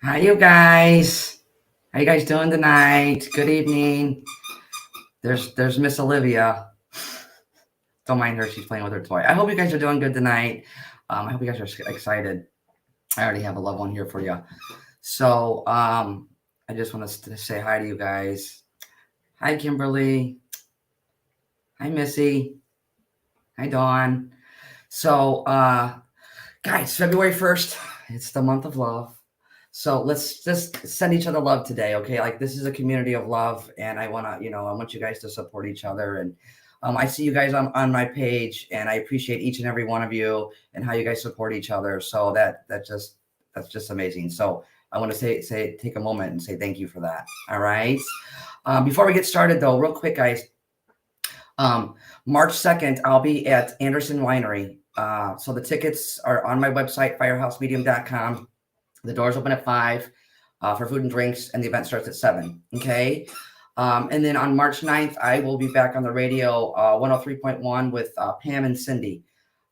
Hi, you guys. How you guys doing tonight? Good evening. There's Miss Olivia. Don't mind her. She's playing with her toy. I hope you guys are doing good tonight. I hope you guys are excited. I already have a loved one here for you. So I just want to say hi to you guys. Hi, Kimberly. Hi, Missy. Hi, Dawn. So guys, February 1st, it's the month of love. So let's just send each other love today, okay? Like this is a community of love, and I want you guys to support each other. And I see you guys on my page, and I appreciate each and every one of you and how you guys support each other. So that's just amazing. So I want to say take a moment and say thank you for that. All right. Before we get started, though, real quick, guys. March 2nd, I'll be at Anderson Winery. So the tickets are on my website, firehousemedium.com. The doors open at 5 for food and drinks, and the event starts at 7. Okay. And then on March 9th, I will be back on the radio, 103.1 with Pam and Cindy.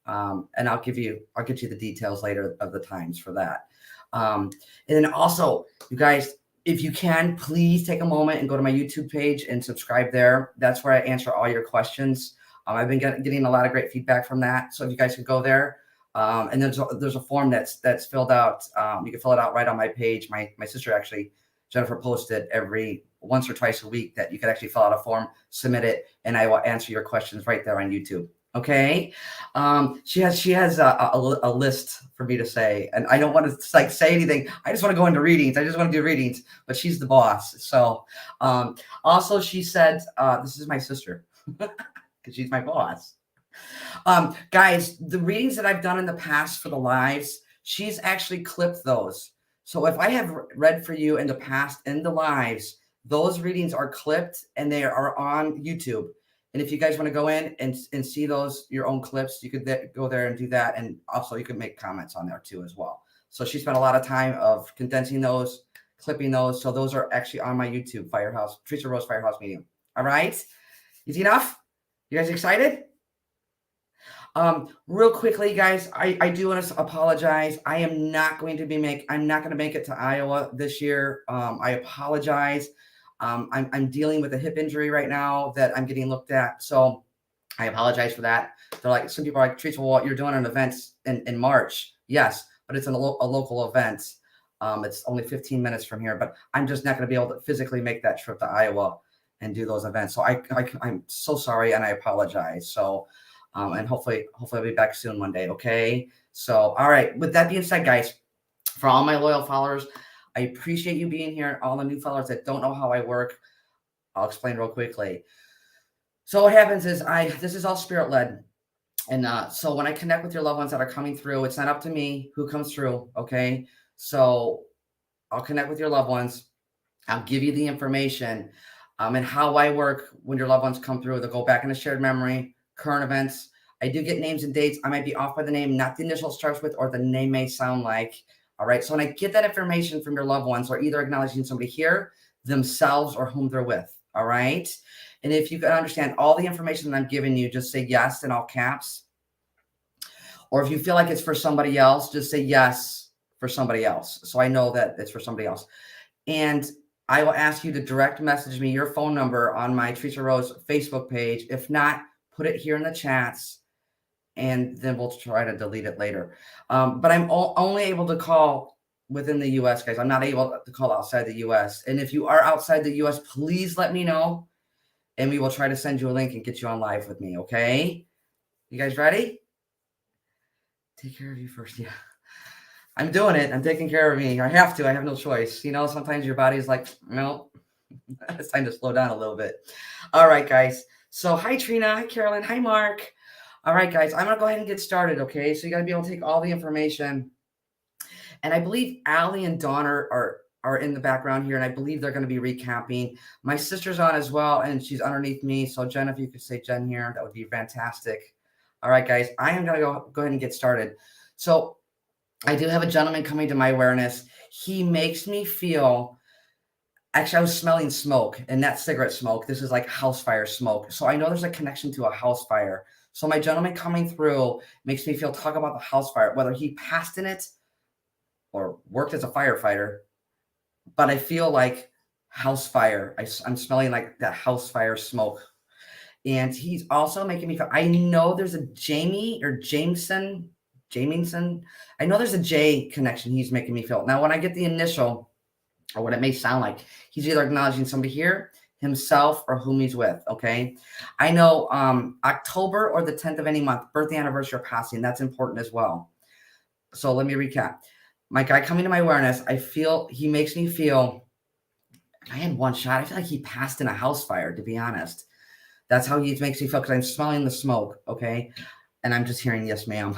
And I'll get you the details later of the times for that. And then also, you guys, if you can, please take a moment and go to my YouTube page and subscribe there. That's where I answer all your questions. I've been getting a lot of great feedback from that. So if you guys could go there, and there's a form that's filled out. You can fill it out right on my page. My sister actually, Jennifer, posted every once or twice a week that you could actually fill out a form, submit it, and I will answer your questions right there on YouTube. Okay. She has a list for me to say, and I don't want to say anything. I just want to go into readings. I just want to do readings, but she's the boss. So also she said, this is my sister because she's my boss. Guys, the readings that I've done in the past for the lives, she's actually clipped those. So if I have read for you in the past in the lives, those readings are clipped and they are on YouTube. And if you guys want to go in and see those, your own clips, you could go there and do that. And also you can make comments on there too as well. So she spent a lot of time of condensing those, clipping those. So those are actually on my YouTube, Firehouse, Teresa Rose Firehouse Medium. All right. Easy enough? You guys excited? Real quickly, guys, I do want to apologize. I'm not going to make it to Iowa this year. I apologize. I'm dealing with a hip injury right now that I'm getting looked at. So I apologize for that. They're like, some people are like, Teresa, well, you're doing an event in March. Yes, but it's a local event. It's only 15 minutes from here, but I'm just not going to be able to physically make that trip to Iowa and do those events. So I'm so sorry, and I apologize. So, and hopefully I'll be back soon one day. Okay. So, all right. With that being said, guys, for all my loyal followers, I appreciate you being here. All the new followers that don't know how I work, I'll explain real quickly. So what happens is this is all spirit led. And so when I connect with your loved ones that are coming through, it's not up to me who comes through. Okay. So I'll connect with your loved ones. I'll give you the information and how I work when your loved ones come through. They'll go back in a shared memory, current events. I do get names and dates. I might be off by the name, not the initial starts with, or the name may sound like. All right. So when I get that information from your loved ones, or either acknowledging somebody here, themselves, or whom they're with. All right. And if you can understand all the information that I'm giving you, just say yes in all caps. Or if you feel like it's for somebody else, just say yes for somebody else. So I know that it's for somebody else. And I will ask you to direct message me your phone number on my Teresa Rose Facebook page. If not, put it here in the chats, and then we'll try to delete it later. But I'm only able to call within the U.S., guys. I'm not able to call outside the U.S. And if you are outside the U.S., please let me know, and we will try to send you a link and get you on live with me, okay? You guys ready? Take care of you first, yeah. I'm doing it. I'm taking care of me. I have to. I have no choice. You know, sometimes your body's like, no, it's time to slow down a little bit. All right, guys. So hi, Trina. Hi, Carolyn. Hi, Mark. All right, guys. I'm going to go ahead and get started, okay? So you got to be able to take all the information. And I believe Allie and Dawn are in the background here, and I believe they're going to be recapping. My sister's on as well, and she's underneath me. So Jen, if you could say Jen here, that would be fantastic. All right, guys. I am going to go ahead and get started. So I do have a gentleman coming to my awareness. He makes me feel, actually, I was smelling smoke, and not cigarette smoke. This is like house fire smoke. So I know there's a connection to a house fire. So my gentleman coming through makes me feel, talk about the house fire, whether he passed in it or worked as a firefighter. but I feel like house fire. I'm smelling like that house fire smoke. And he's also making me feel, I know there's a Jamie or Jamieson. I know there's a J connection he's making me feel. Now, when I get the initial, or what it may sound like, he's either acknowledging somebody here, himself, or whom he's with. Okay. I know October or the 10th of any month, birthday, anniversary, or passing. That's important as well. So let me recap. My guy coming to my awareness, I feel he makes me feel, I had one shot. I feel like he passed in a house fire, to be honest. That's how he makes me feel because I'm smelling the smoke. Okay. And I'm just hearing, yes, ma'am.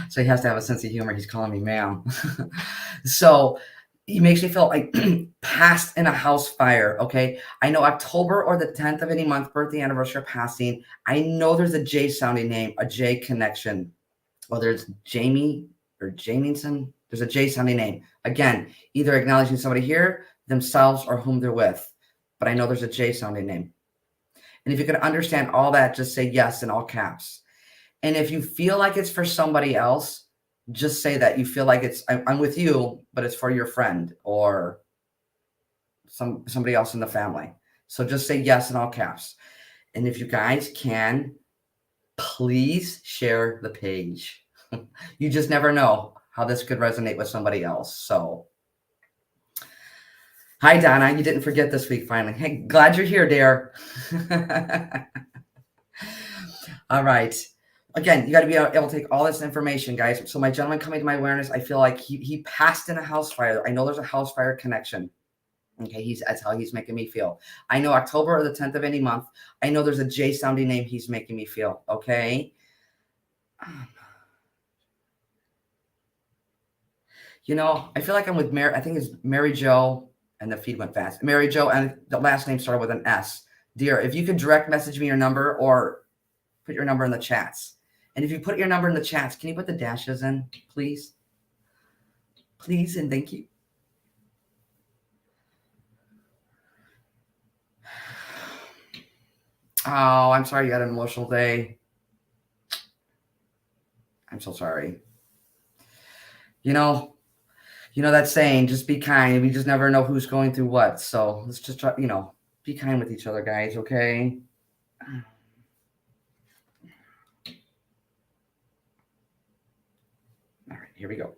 So he has to have a sense of humor. He's calling me ma'am. So he makes me feel like passed in a house fire. Okay. I know October or the 10th of any month, birthday, anniversary, or passing. I know there's a J sounding name, a J connection. Whether it's Jamie or Jamieson, there's a J sounding name. Again, either acknowledging somebody here, themselves, or whom they're with. But I know there's a J sounding name. And if you can understand all that, just say yes in all caps. And if you feel like it's for somebody else, just say that you feel like I'm with you, but it's for your friend or somebody else in the family. So just say yes in all caps. And if you guys can, please share the page. You just never know how this could resonate with somebody else. So, hi, Donna. You didn't forget this week, finally. Hey, glad you're here, dear. All right. Again, you got to be able to take all this information, guys. So my gentleman coming to my awareness, I feel like he passed in a house fire. I know there's a house fire connection. Okay, that's how he's making me feel. I know October or the 10th of any month. I know there's a J sounding name he's making me feel. Okay. You know, I feel like I'm with Mary. I think it's Mary Jo, and the feed went fast. Mary Jo, and the last name started with an S. Dear, if you could direct message me your number or put your number in the chats. And if you put your number in the chats, can you put the dashes in, please? Please and thank you. Oh, I'm sorry you had an emotional day. I'm so sorry. You know that saying, just be kind. We just never know who's going through what. So let's just try, be kind with each other, guys, okay? All right, here we go.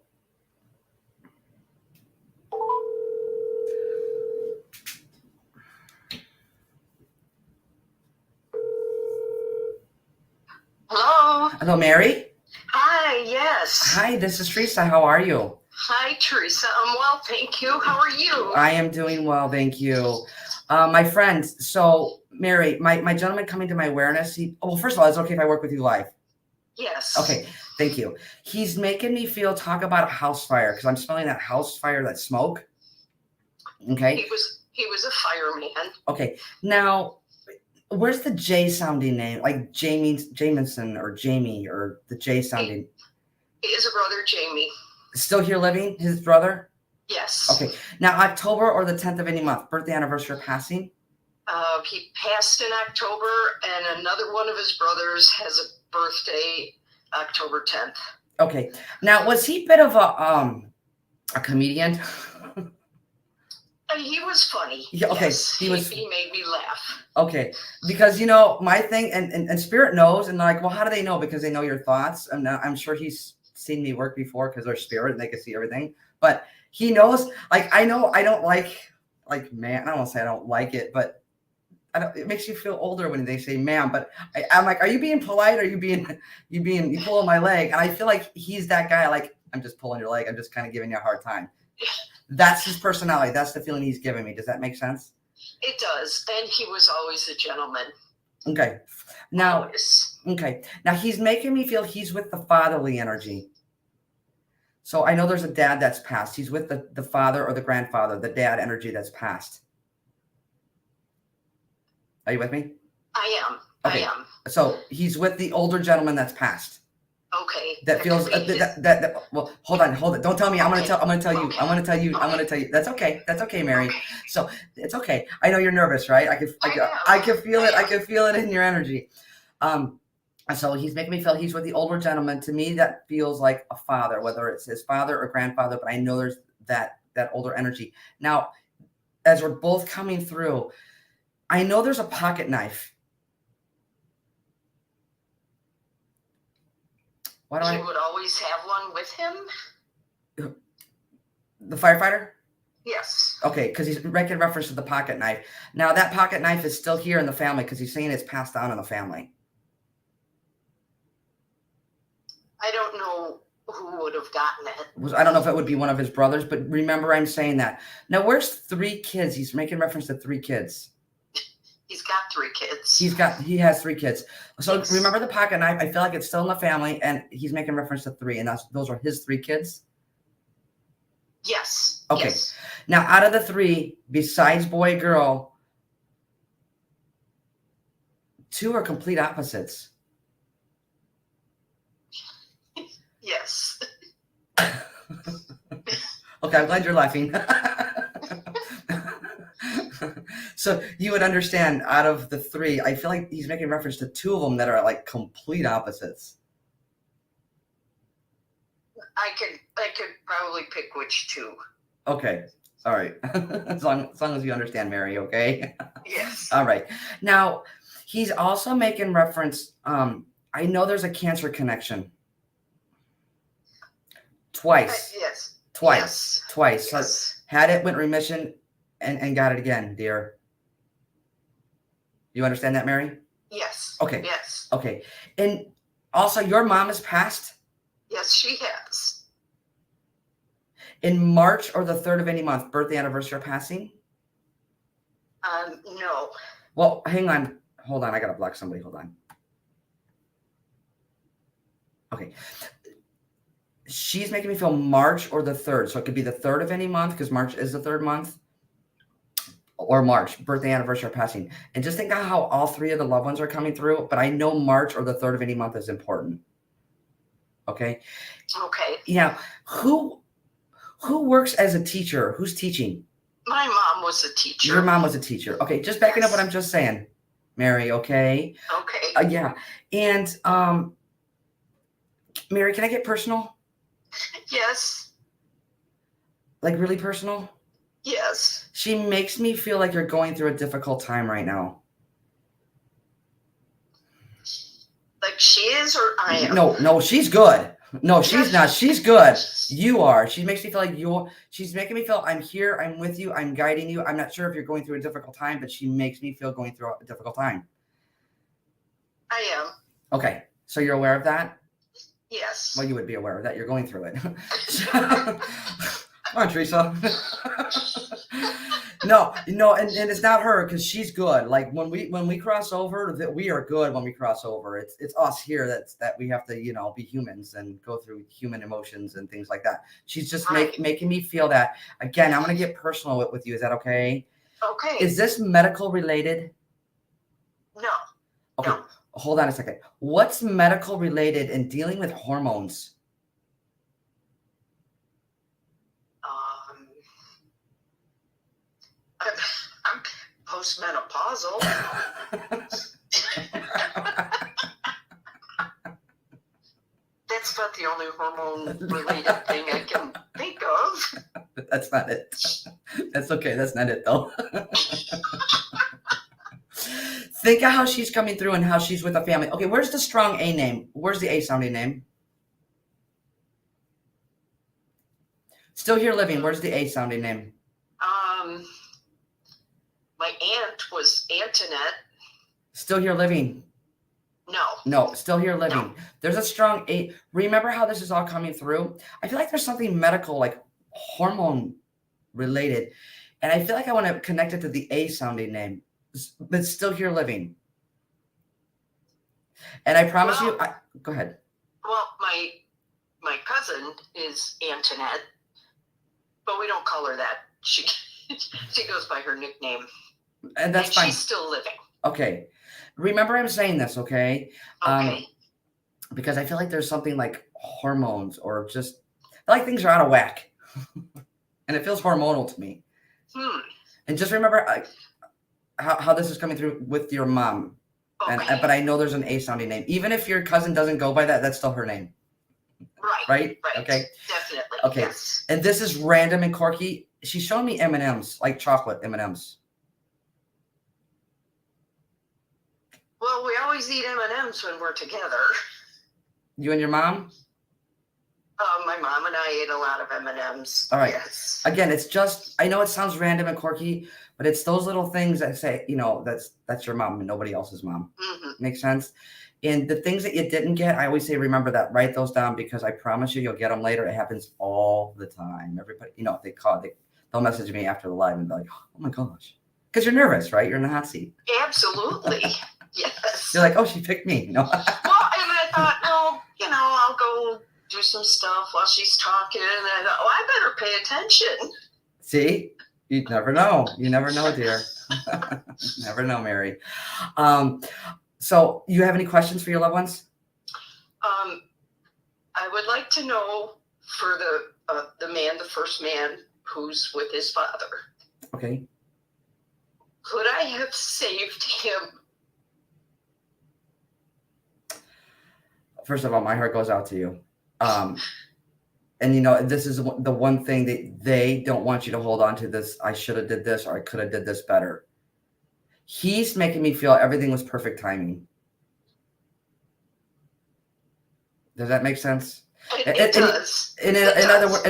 Hello. Hello, Mary. Hi, yes. Hi, this is Teresa. How are you? Hi, Teresa. I'm well, thank you. How are you? I am doing well, thank you. My friend, so Mary, my gentleman coming to my awareness, first of all, it's okay if I work with you live. Yes. Okay, thank you. He's making me talk about a house fire because I'm smelling that house fire, that smoke. Okay. He was a fireman. Okay. Now, where's the J sounding name? Like Jamieson or Jamie or the J sounding? He is a brother, Jamie. Still here living? His brother? Yes. Okay. Now, October or the 10th of any month, birthday, anniversary, or passing? He passed in October, and another one of his brothers has a birthday October 10th. Okay. Now, was he a bit of a comedian? He was funny. Yeah, okay. Yes, he made me laugh. Okay. Because, my thing, and Spirit knows, and like, well, how do they know? Because they know your thoughts. And I'm sure he's seen me work before because they're spirit and they can see everything. But he knows, like, I know I don't like, man, I don't want to say I don't like it, but it makes you feel older when they say ma'am. But I'm like, are you being polite? Or you pulling my leg? And I feel like he's that guy. Like, I'm just pulling your leg. I'm just kind of giving you a hard time. That's his personality. That's the feeling he's giving me. Does that make sense? It does. And he was always a gentleman. Okay. Now, he's making me feel he's with the fatherly energy. So I know there's a dad that's passed. He's with the father or the grandfather, the dad energy that's passed. Are you with me? I am. Okay. I am. So he's with the older gentleman that's passed. Okay. That feels well, hold on. Don't tell me. I'm going to tell you. That's okay, Mary. Okay. So it's okay. I know you're nervous, right? I can feel it. I can feel it in your energy. So he's making me feel he's with the older gentleman. To me, that feels like a father, whether it's his father or grandfather, but I know there's that older energy. Now, as we're both coming through, I know there's a pocket knife. Why do He would always have one with him? The firefighter? Yes. Okay, because he's making reference to the pocket knife. Now, that pocket knife is still here in the family because he's saying it's passed down in the family. I don't know who would have gotten it. I don't know if it would be one of his brothers, but remember I'm saying that. Now, where's 3 kids? He's making reference to 3 kids. He's got 3 kids. He has 3 kids. So Yes. remember the pocket knife? I feel like it's still in the family, and he's making reference to 3, and those are his 3 kids? Yes. Okay. Yes. Now, out of the 3, besides boy, girl, 2 are complete opposites. Yes. Okay, I'm glad you're laughing. So you would understand, out of the 3, I feel like he's making reference to 2 of them that are like complete opposites. I could probably pick which 2. Okay. All right. as long as you understand, Mary, okay? Yes. All right. Now, he's also making reference, I know there's a cancer connection. Twice. Yes. Twice. Yes. Twice. Yes. So had it, went remission, and got it again, dear. You understand that, Mary? Yes. Okay. Yes. Okay. And also, your mom has passed Yes, she has. in March or the 3rd of any month, birthday, anniversary, or passing? No. Well, hang on. Hold on. I got to block somebody. Hold on. Okay. She's making me feel March or the 3rd. So it could be the 3rd of any month, because March is the 3rd month, or March, birthday, anniversary, or passing. And just think of how all 3 of the loved ones are coming through. But I know March or the 3rd of any month is important. Okay. Okay. Yeah. Who works as a teacher? Who's teaching? My mom was a teacher. Your mom was a teacher. Okay. Just backing up Yes. what I'm just saying, Mary. Okay. Okay. Yeah. And Mary, can I get personal? Yes. Like really personal? Yes. She makes me feel like you're going through a difficult time right now. Like she is, or I am? No, she's good. No, she's Yes. not. She's good. You are. She makes me feel like she's making me feel I'm here, I'm with you, I'm guiding you. I'm not sure if you're going through a difficult time, but she makes me feel going through a difficult time. I am. Okay. So you're aware of that? Yes. Well, you would be aware of that. You're going through it. Come on, Teresa. No, and it's not her, because she's good. Like when we cross over, that we are good when we cross over. It's us here that we have to, be humans and go through human emotions and things like that. She's just Right. making me feel that. Again, I'm going to get personal with you. Is that okay? Okay. Is this medical related? No. Okay. No. Hold on a second. What's medical related in dealing with hormones? I'm postmenopausal. That's not the only hormone-related thing I can think of. That's not it. That's okay. That's not it, though. Think of how she's coming through and how she's with a family. Okay, where's the strong A name? Where's the A sounding name? Still here living. Where's the A sounding name? My aunt was Antoinette. Still here living. No, still here living. No. There's a strong A. Remember how this is all coming through? I feel like there's something medical, like hormone related. And I feel like I want to connect it to the A sounding name, but still here living. And I promise you, go ahead. Well, my cousin is Antoinette, but we don't call her that. She goes by her nickname. And that's fine. She's still living. Okay. Remember I'm saying this, okay? Okay. Because I feel like there's something like hormones, or just I feel like things are out of whack. And it feels hormonal to me. And just remember how this is coming through with your mom. Okay. But I know there's an A sounding name. Even if your cousin doesn't go by that, that's still her name. Right? Right. Okay. Definitely. Okay. Yes. And this is random and quirky. She's showing me M&Ms, like chocolate M&Ms. Well, we always eat M&Ms when we're together. You and your mom? My mom and I ate a lot of M&Ms. All right. Yes. Again, it's just, I know it sounds random and quirky, but it's those little things that say, that's your mom and nobody else's mom. Makes sense? And the things that you didn't get, I always say, remember that. Write those down because I promise you, you'll get them later. It happens all the time. Everybody, they'll message me after the live and be like, oh my gosh. Because you're nervous, right? You're in the hot seat. Absolutely. Yes. You're like, oh, she picked me. Well, and I thought, no, I'll go do some stuff while she's talking. And I thought, I better pay attention. See? You never know. You never know, dear. Never know, Mary. So you have any questions for your loved ones? I would like to know for the first man who's with his father. Okay. Could I have saved him? First of all, my heart goes out to you. And this is the one thing that they don't want you to hold on to this. I should have did this, or I could have did this better. He's making me feel everything was perfect timing. Does that make sense? It does. In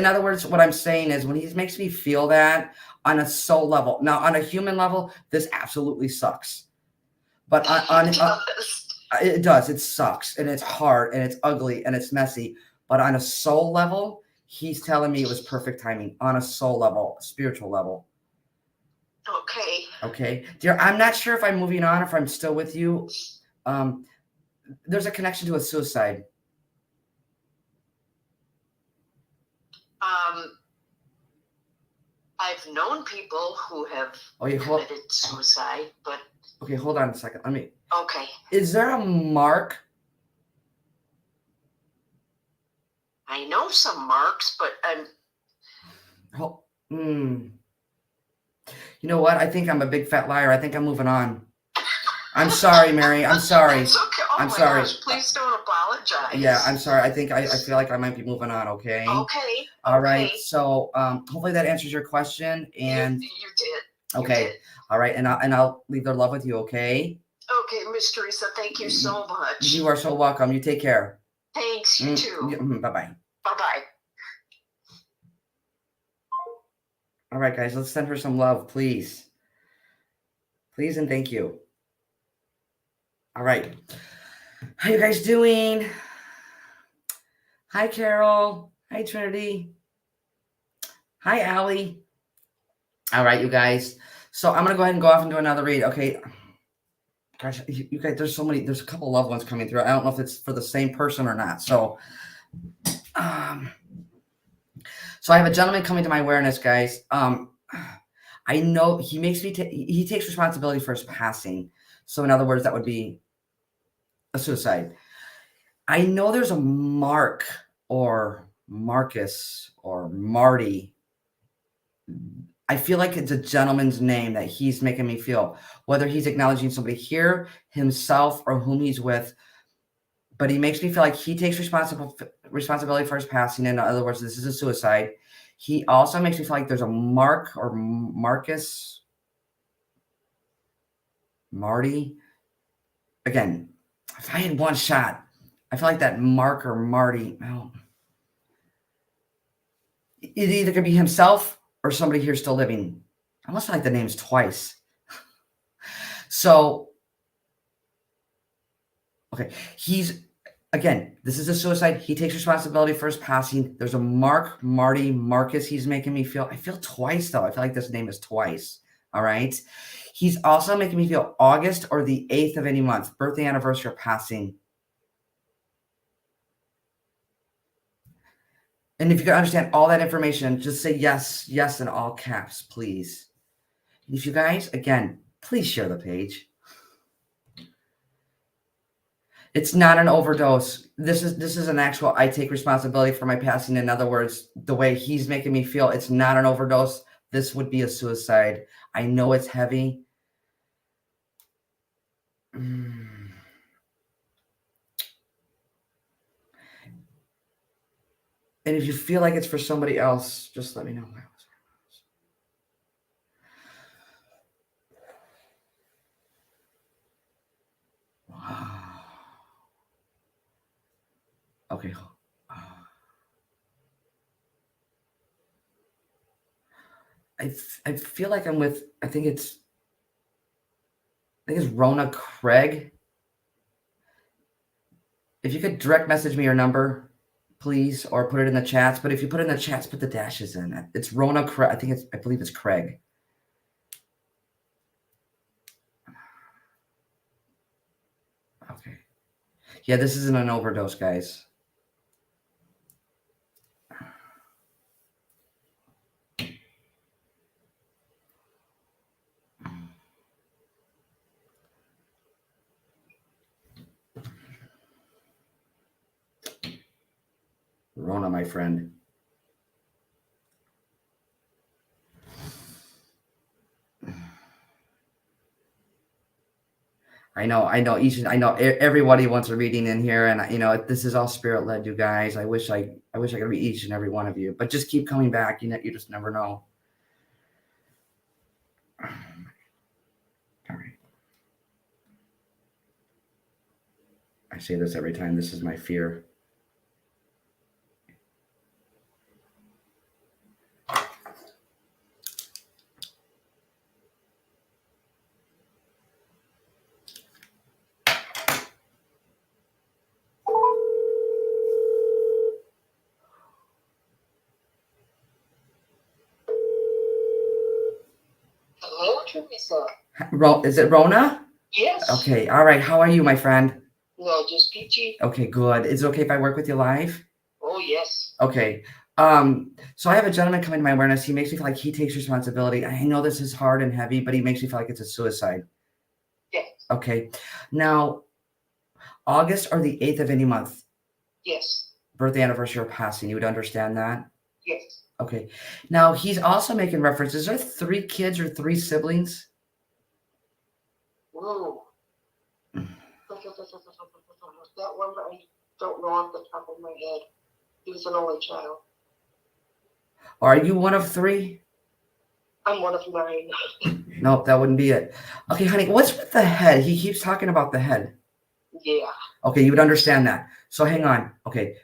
other words, what I'm saying is when he makes me feel that on a soul level. Now, on a human level, this absolutely sucks. But it does. It sucks, and it's hard, and it's ugly, and it's messy. But on a soul level, he's telling me it was perfect timing. On a soul level, spiritual level. Okay. Okay, dear. I'm not sure if I'm moving on, if I'm still with you. There's a connection to a suicide. I've known people who have committed suicide, but okay, hold on a second. Okay. Is there a mark? I know some marks, but You know what? I think I'm a big fat liar. I think I'm moving on. I'm sorry, Mary. I'm sorry. It's okay. Oh I'm my sorry. Gosh, please don't apologize. Yeah, I'm sorry. I think I feel like I might be moving on. Okay. Okay. All right. So hopefully that answers your question. And you did. Okay. You did. All right. And I'll leave their love with you. Okay. Okay, Miss Teresa. Thank you so much. You are so welcome. You take care. Thanks. You too. Bye bye. Bye bye. All right, guys. Let's send her some love, please. Please and thank you. All right. How you guys doing? Hi, Carol. Hi, Trinity. Hi, Allie. All right, you guys. So I'm going to go ahead and go off and do another read. Okay. Gosh, you guys, there's a couple loved ones coming through. I don't know if it's for the same person or not. So I have a gentleman coming to my awareness, guys. I know he makes me, he takes responsibility for his passing. So in other words, that would be a suicide. I know there's a Mark or Marcus or Marty. I feel like it's a gentleman's name that he's making me feel, whether he's acknowledging somebody here, himself, or whom he's with. But he makes me feel like he takes responsibility for his passing. In other words, this is a suicide. He also makes me feel like there's a Mark or Marcus, Marty. Again, if I had one shot, I feel like that Mark or Marty, well, it either could be himself or somebody here still living. I must like the names twice. So, okay, this is a suicide. He takes responsibility for his passing. There's a Mark, Marty, Marcus he's making me feel. I feel twice, though. I feel like this name is twice. All right. He's also making me feel August or the 8th of any month, birthday, anniversary, or passing. And if you can understand all that information, just say yes, yes in all caps, please. And if you guys, again, please share the page. It's not an overdose. This is an actual, I take responsibility for my passing. In other words, the way he's making me feel, it's not an overdose. This would be a suicide. I know it's heavy. And if you feel like it's for somebody else, just let me know. Okay. I feel like I'm with, I think it's Rona Craig. If you could direct message me your number, please, or put it in the chats. But if you put it in the chats, put the dashes in. It's Rona Craig. I believe it's Craig. Okay. Yeah, this isn't an overdose, guys. Rona, my friend. I know. Everybody wants a reading in here, and this is all spirit led, you guys. I wish I could read each and every one of you, but just keep coming back. You just never know. All right. I say this every time. This is my fear. Hello, Teresa. Is it Rona? Yes. Okay. All right. How are you, my friend? No, just peachy. Okay, good. Is it okay if I work with you live? Oh, yes. Okay. So I have a gentleman coming to my awareness. He makes me feel like he takes responsibility. I know this is hard and heavy, but he makes me feel like it's a suicide. Yes. Okay. Now, August or the 8th of any month, Yes. birthday, anniversary, or passing, you would understand that? Yes. Okay. Now, he's also making reference. Is there 3 kids or 3 siblings? Whoa. That one I don't know off the top of my head. He was an only child. Are you one of 3? I'm one of 9. Nope, that wouldn't be it. Okay, honey, what's with the head? He keeps talking about the head. Yeah. Okay, you would understand that. So hang on. Okay.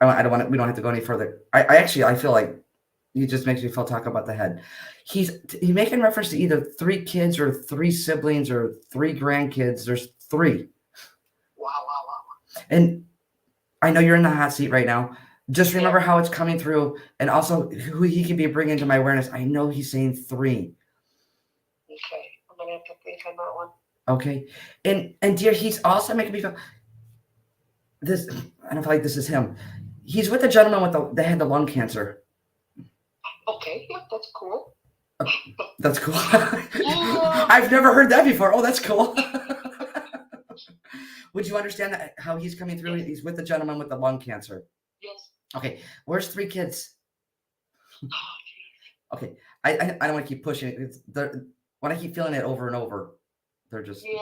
I don't want to, we don't have to go any further. I feel like he just makes me feel talk about the head. He's making reference to either 3 kids or 3 siblings or 3 grandkids. There's 3. Wow. And I know you're in the hot seat right now. Just remember how it's coming through, and also who he could be bringing to my awareness. I know he's saying 3. Okay. I'm going to have to think on that one. Okay. And dear, he's also making me feel this. I don't feel like this is him. He's with the gentleman with the had the lung cancer. Okay. Yeah, that's cool. That's cool. I've never heard that before. Oh, that's cool. Would you understand that, how he's coming through? Yes. He's with the gentleman with the lung cancer. Yes. Okay. Where's 3 kids? Oh, Okay. I don't want to keep pushing it. When I keep feeling it over and over, they're just. yeah.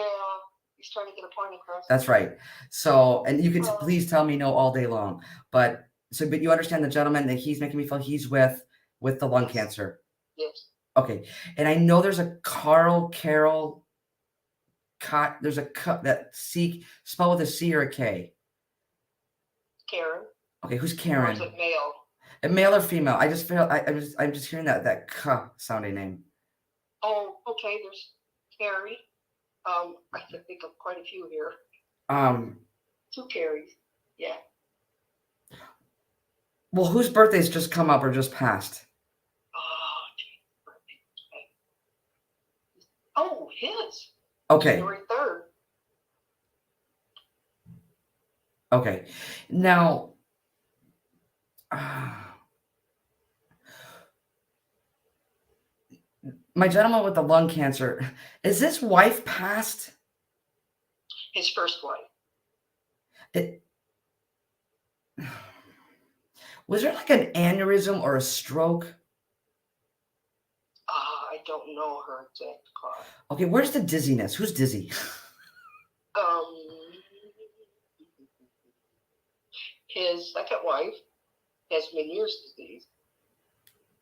He's trying to get a point across. That's right. So, and you can please tell me no all day long. But you understand the gentleman that he's making me feel he's with the lung cancer. Yes. Okay. And I know there's a Carol. There's a that C spelled with a C or a K. Karen. Okay, who's Or Karen? is it male? A male or female? I just feel I'm just hearing that K sounding name. Oh, okay. There's Carrie. I can think of quite a few here. 2 Carries. Yeah. Well, whose birthday's just come up or just passed? Oh, geez. Oh, his. Okay. January 3rd. Okay. Now, my gentleman with the lung cancer, is his wife passed? His first wife. Was there like an aneurysm or a stroke? I don't know her exact cause. Okay, where's the dizziness? Who's dizzy? His second wife, has Meniere's disease,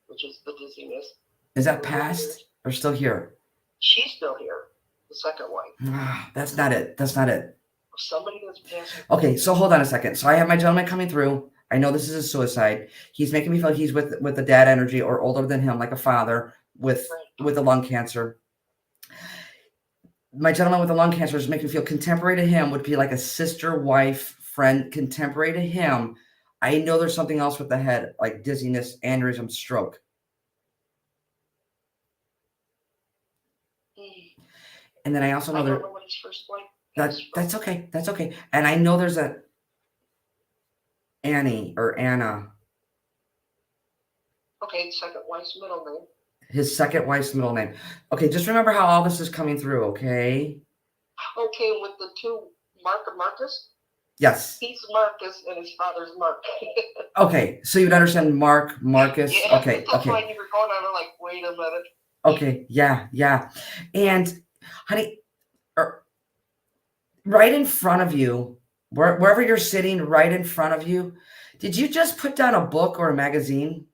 which is the dizziness. Is that past or still here? She's still here, the second wife. That's not it. That's not it. Somebody that's passed. Okay, so hold on a second. So I have my gentleman coming through. I know this is a suicide. He's making me feel he's with the dad energy or older than him, like a father with the lung cancer. My gentleman with the lung cancer is making me feel contemporary to him would be like a sister, wife, friend, contemporary to him. I know there's something else with the head, like dizziness, aneurysm, stroke. And then I also know I don't know what his first wife. That's okay. That's okay. And I know there's a Annie or Anna. Okay, second wife's middle name. His second wife's middle name. Okay, just remember how all this is coming through, okay? Okay, with the two, Mark and Marcus? Yes. He's Marcus and his father's Mark. Okay, so you'd understand Marcus. Yeah, okay, that's okay. why you were going on. I'm like, wait a minute. Okay, yeah. And, honey, right in front of you, wherever you're sitting, right in front of you, did you just put down a book or a magazine?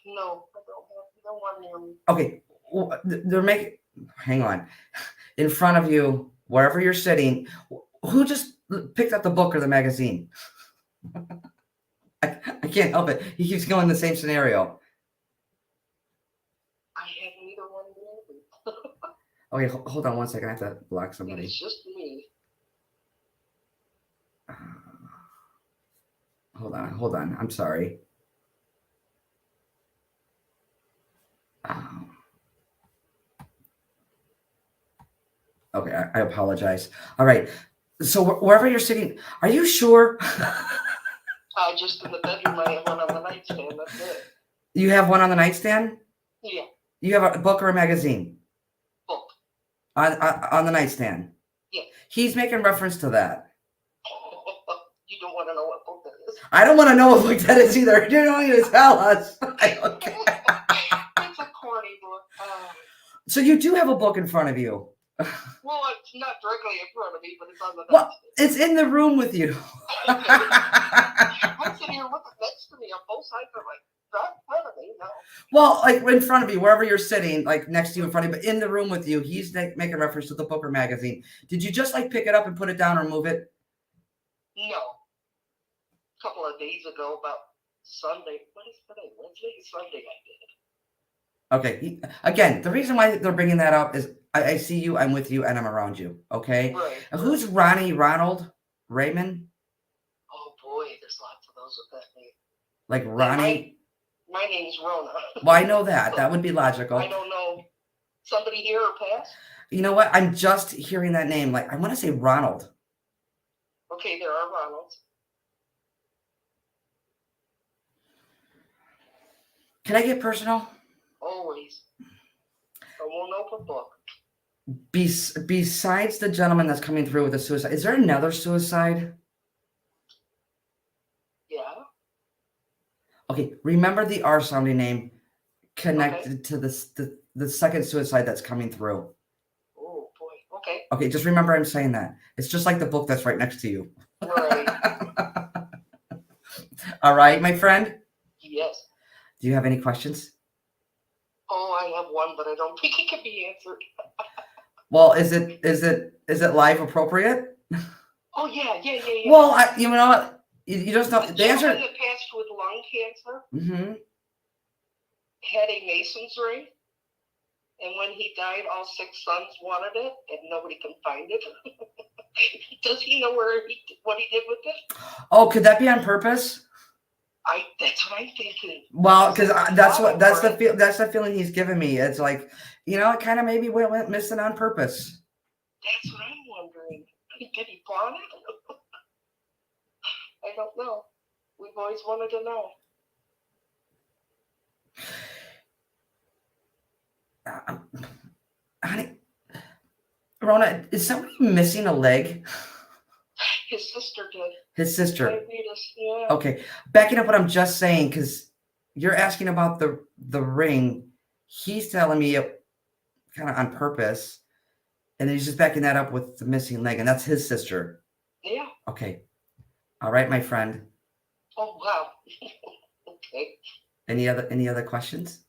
No, I don't have no one near me. Okay, they're making. Hang on, in front of you, wherever you're sitting, who just picked up the book or the magazine? I can't help it. He keeps going the same scenario. I have neither one near me. Okay, hold on one second. I have to block somebody. It's just me. Hold on. I'm sorry. Okay, I apologize. All right. So wherever you're sitting, are you sure? Just in the bedroom, I have one on the nightstand. That's it. You have one on the nightstand? Yeah. You have a book or a magazine? Book. On the nightstand? Yeah. He's making reference to that. You don't want to know what book that is? I don't want to know what book that is either. You don't need to tell us. It's a corny book. So you do have a book in front of you. Well, it's not directly in front of me, but it's on the Well, it's in the room with you. I'm sitting here with it next to me on both sides of my not in front of me, no. Well, like in front of you, wherever you're sitting, like next to you in front of you, but in the room with you, he's making reference to the book or magazine. Did you just like pick it up and put it down or move it? No. A couple of days ago, about Sunday. What is today? Wednesday? Sunday I did. Okay. Again, the reason why they're bringing that up is I see you, I'm with you, and I'm around you. Okay. Right. Who's Ronnie, Ronald, Raymond? Oh boy, there's lots of those with that name. Like Ronnie. My name's Rona. Well, I know that. That would be logical. I don't know. Somebody here or past? You know what? I'm just hearing that name. Like I want to say Ronald. Okay, there are Ronalds. Can I get personal? Always. I won't open book. Besides the gentleman that's coming through with a suicide, is there another suicide? Yeah. Okay, remember the R sounding name connected to the second suicide that's coming through. Oh boy. Okay. Okay, just remember I'm saying that. It's just like the book that's right next to you. Right. All right, my friend. Yes. Do you have any questions? Oh, I have one, but I don't think it can be answered. Well, is it live appropriate? Oh yeah. Well, you know what? You just know the answer. The gentleman that passed with lung cancer had a Mason's ring, and when he died, all 6 sons wanted it, and nobody can find it. Does he know what he did with it? Oh, could that be on purpose? That's what I'm thinking. Well, because that's the feeling he's giving me. It's like, it kind of maybe went missing on purpose. That's what I'm wondering. Did he pawn it? I don't know. We've always wanted to know. Honey, Rona, is somebody missing a leg? His sister did. His sister. Diabetes, yeah. Okay, backing up what I'm just saying, because you're asking about the ring. He's telling me kind of on purpose, and he's just backing that up with the missing leg, and that's his sister. Yeah. Okay. All right, my friend. Oh, wow. Okay. Any other questions?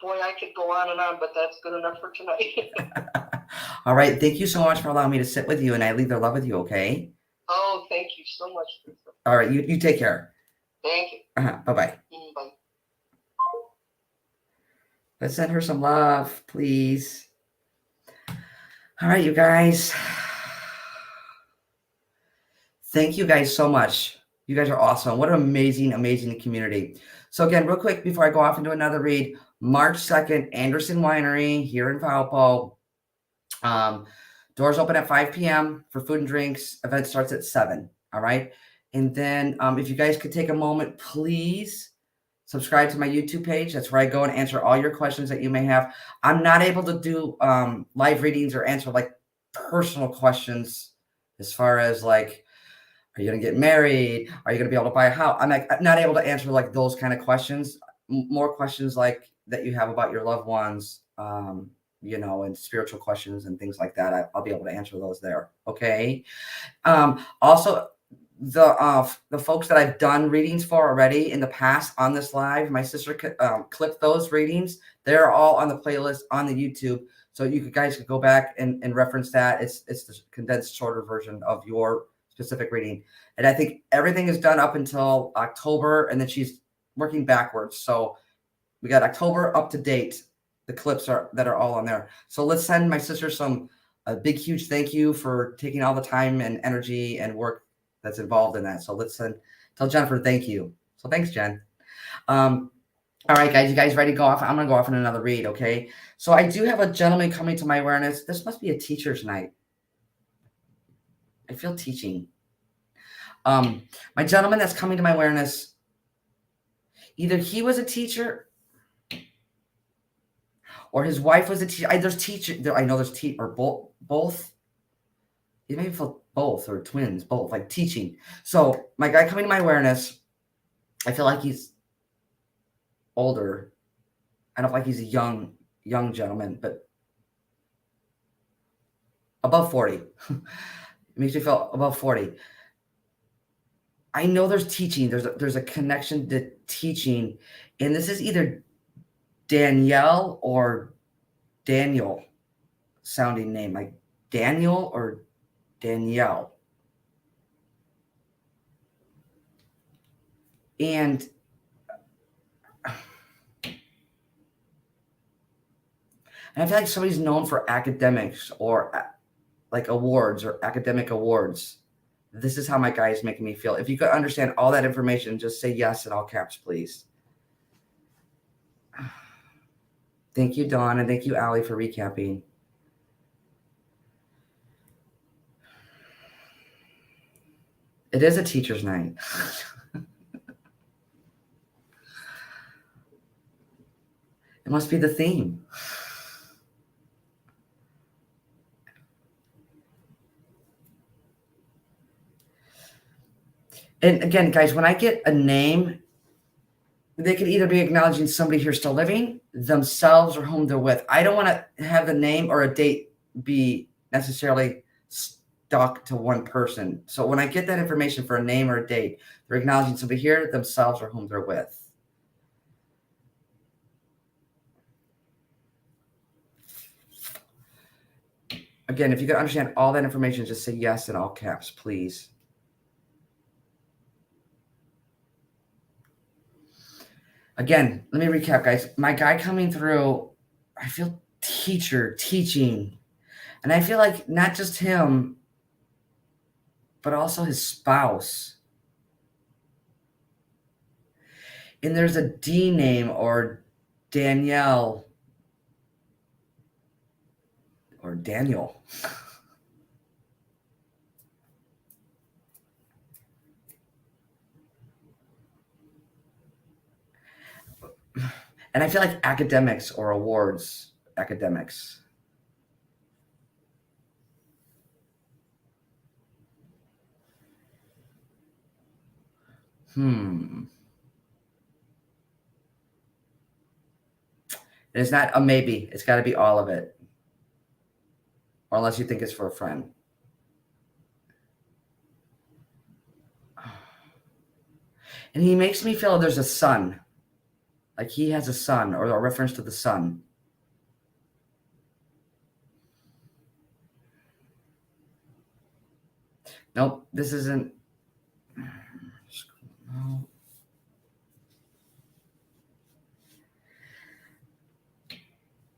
Boy, I could go on, but that's good enough for tonight. All right. Thank you so much for allowing me to sit with you, and I leave their love with you. Okay. Oh, thank you so much, Teresa. All right. You take care. Thank you. Bye bye. Bye. Let's send her some love, please. All right, you guys. Thank you guys so much. You guys are awesome. What an amazing, amazing community. So again, real quick, before I go off into another read, March 2nd, Anderson Winery here in Valpo. Doors open at 5 p.m. for food and drinks. Event starts at 7. All right. And then if you guys could take a moment, please subscribe to my YouTube page. That's where I go and answer all your questions that you may have. I'm not able to do live readings or answer like personal questions as far as like, are you going to get married? Are you going to be able to buy a house? I'm not able to answer like those kind of questions. More questions like that you have about your loved ones, and spiritual questions and things like that. I'll be able to answer those there. Okay. Also, the folks that I've done readings for already in the past on this live, my sister clipped those readings. They're all on the playlist on the YouTube. So you guys could go back and reference that. It's the condensed shorter version of your specific reading. And I think everything is done up until October, and then she's working backwards. So we got October up to date. The clips that are all on there. So let's send my sister a big, huge thank you for taking all the time and energy and work that's involved in that. So let's tell Jennifer thank you. So thanks, Jen. All right, guys, you guys ready to go off? I'm going to go off in another read, okay? So I do have a gentleman coming to my awareness. This must be a teacher's night. I feel teaching. My gentleman that's coming to my awareness, either he was a teacher or his wife was a teacher. I know there's or both. You may feel both or twins, both, like teaching. So my guy coming to my awareness, I feel like he's older. I don't feel like he's a young gentleman, but above 40. It makes me feel above 40. I know there's teaching. There's a connection to teaching. And this is either Danielle or Daniel sounding name, like Daniel or Danielle. And I feel like somebody's known for academics or like awards or academic awards. This is how my guy is making me feel. If you could understand all that information, just say yes in all caps, please. Thank you, Dawn, and thank you, Allie, for recapping. It is a teacher's night. It must be the theme. And again, guys, when I get a name, they could either be acknowledging somebody here still living, themselves, or whom they're with. I don't want to have the name or a date be necessarily stuck to one person. So when I get that information for a name or a date, they're acknowledging somebody here, themselves, or whom they're with. Again, if you can understand all that information, just say yes in all caps, please. Again, let me recap, guys. My guy coming through, I feel teaching. And I feel like not just him, but also his spouse. And there's a D name or Danielle or Daniel. And I feel like academics or awards, academics. It's not a maybe. It's got to be all of it. Or unless you think it's for a friend. And he makes me feel there's a sun. Like he has a son, or a reference to the sun. Nope, this isn't. No.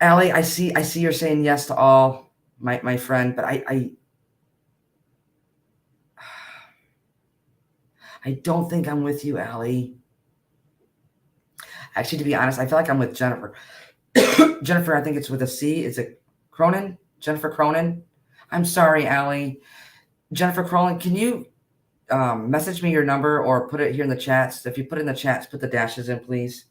Allie, I see you're saying yes to all, my friend, but I don't think I'm with you, Allie. Actually, to be honest, I feel like I'm with Jennifer. Jennifer, I think it's with a C. Is it Cronin? Jennifer Cronin? I'm sorry, Allie. Jennifer Cronin, can you message me your number or put it here in the chats? If you put it in the chats, put the dashes in, please.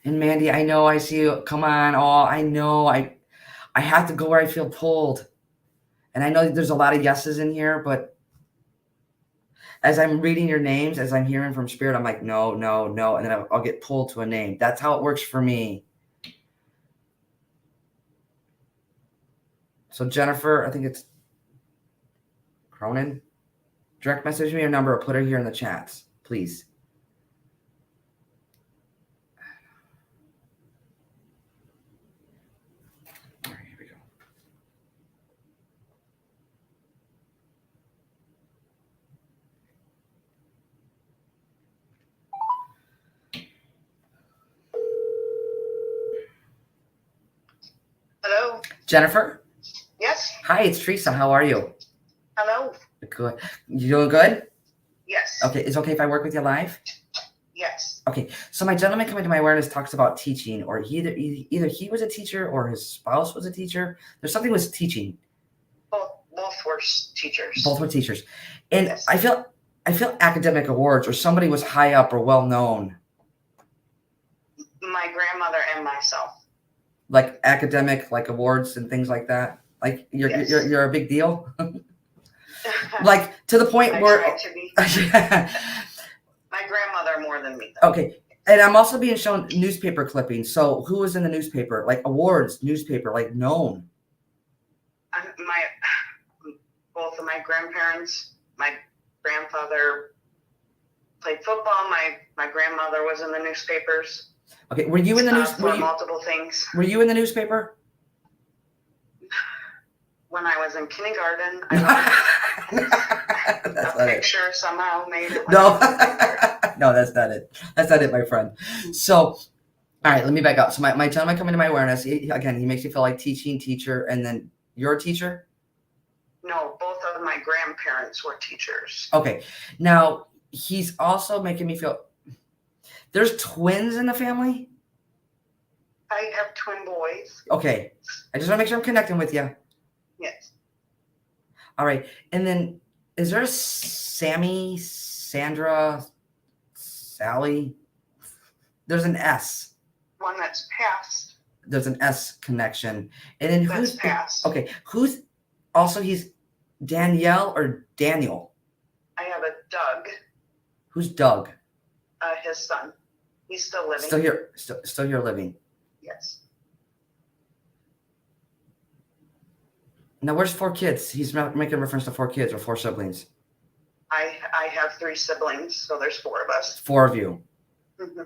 And Mandy, I know I see you. Come on. Oh, I know. I have to go where I feel pulled. And I know there's a lot of yeses in here, but as I'm reading your names, as I'm hearing from Spirit, I'm like, no, no, no. And then I'll get pulled to a name. That's how it works for me. So Jennifer, I think it's Cronin. Direct message me your number or put her here in the chats, please. All right, here we go. Hello. Jennifer? Yes. Hi, it's Teresa. How are you? Hello. Good. You doing good? Yes. Okay, it's okay if I work with you live? Yes. Okay, so my gentleman coming to my awareness talks about teaching, or either he was a teacher or his spouse was a teacher. There's something with teaching. Both were teachers. Both were teachers. And Yes. I feel academic awards, or somebody was high up or well known. My grandmother and myself. Like academic, like awards and things like that. Like you're a big deal. Like to the point I where try to be. My grandmother more than me, though. Okay. And I'm also being shown newspaper clippings. So who was in the newspaper? Like awards, newspaper, like known. Both of my grandparents, my grandfather played football. My grandmother was in the newspapers. Okay, were you in the news? For multiple things. Were you in the newspaper? When I was in kindergarten, a picture somehow made it. No, no, that's not it. That's not it, my friend. So, all right, let me back up. So my gentleman coming to my awareness, he makes you feel like teacher, and then you're a teacher? No, both of my grandparents were teachers. Okay, now he's also making me feel, there's twins in the family? I have twin boys. Okay, I just want to make sure I'm connecting with you. Yes. All right, and then is there a Sammy, Sandra, Sally? There's an S. One that's passed. There's an S connection. And then That's passed. Okay, who's also, he's Danielle or Daniel? I have a Doug. Who's Doug? His son. He's still living. Still here living. Yes. Now, where's 4 kids? He's making reference to 4 kids or 4 siblings. I have 3 siblings, so there's 4 of us. 4 of you. Mm-hmm.